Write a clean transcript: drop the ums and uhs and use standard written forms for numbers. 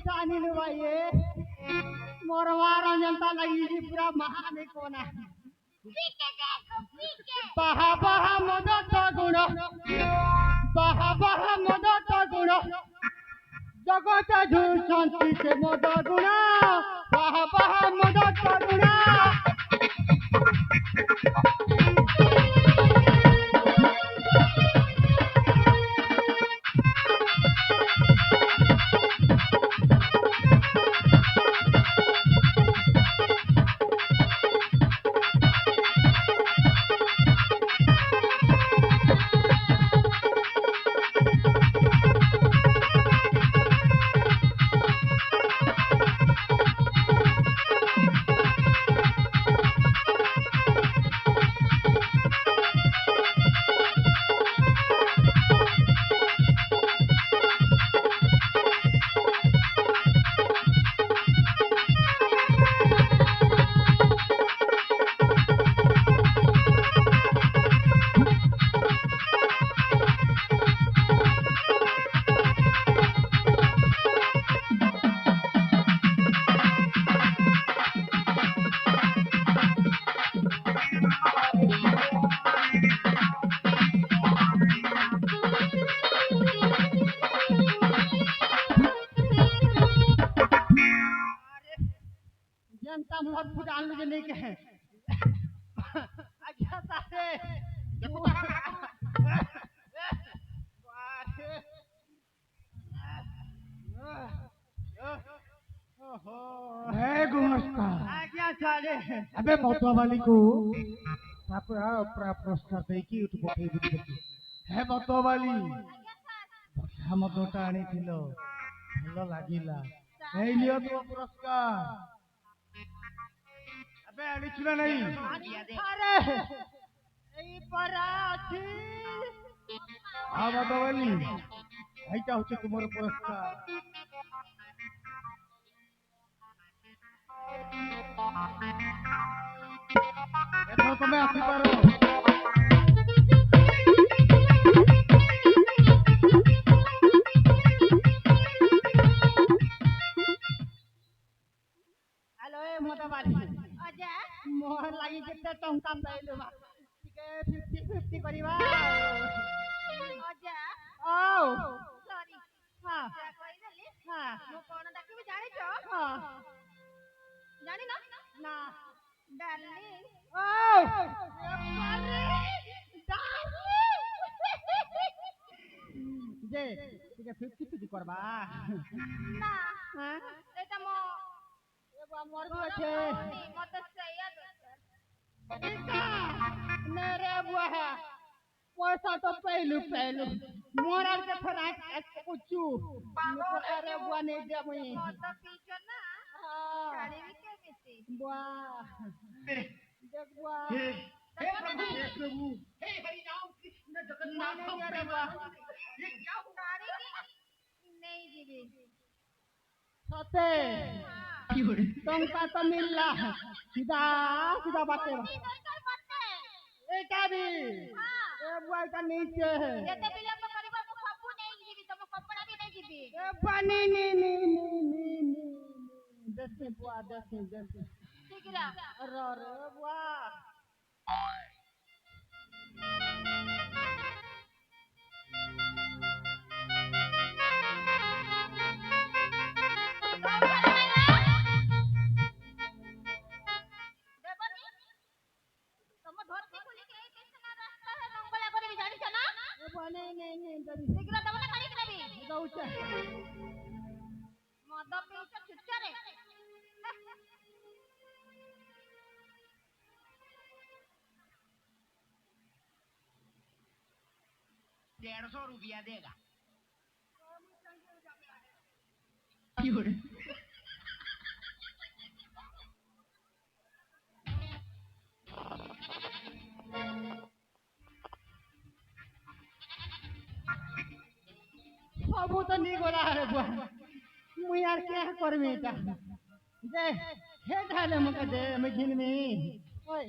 जानिल भाई मोरवार जनता लगी पूरा महान कोना बहा बहा मदत गुण बहा बहा मदत गुण जगत झूठ शांति से मद गुण बहा बहा मदत गुण जनता मत फुटान लगे नहीं के अच्छा तारे देखो आज्ञा साले अबे मौतवा वाली को पुरस्कार देकी उठ पठेई बुझी हे मौतवा वाली हम दोटा आनी थिलो भलो लागिला ए लियो तो पुरस्कार अबे आनी छुना नहीं अरे এই পরাছি हां मौतवा वाली এইটা হচ্ছে তোমার পুরস্কার এত তুমি আসি পারো हेलो ए मोटबाली अजा मोहर लागि केते टंका पाइलो बा ठीक है 50-50 करिवा अजा ओ सॉरी हां कहि देली हां मो कोन डाकिबी जानि छ हां जानि ना ना डार्लिंग ओ अरे डार्लिंग जे ठीक है 50-50 करबा ना हां एटा मो मोर भी अच्छे मत सैया मेरे बुआ पैसा तो पहलू पहलू मोरल के फराक कुचू अरे बुआ नहीं दे मुई मत पीछे ना गाड़ी भी के मिसी बुआ देख बुआ हे प्रभु हे हरि राम कृष्ण जगन्नाथ अरे बुआ ये क्या गाड़ी नहीं जीवी सते टंका तो मिलला सीधा सीधा बाटे एटा भी ए बुआ का नीचे है जेते विलंब करबा मु सबु नहीं जीबी तुम कपड़ा भी नहीं जीबी ए पानी नी नी नी नी नी दसे बुआ दसे ठीक रा अरे बुआ नहीं शीघ्र दबा ना करी के देबी दउचे मद पीछ छुच्चा रे 150 रुपया देगा सबू तो नहीं गोला रे बुआ मुई यार क्या करमी ता दे हे ढाले मुके दे मझिन में ओए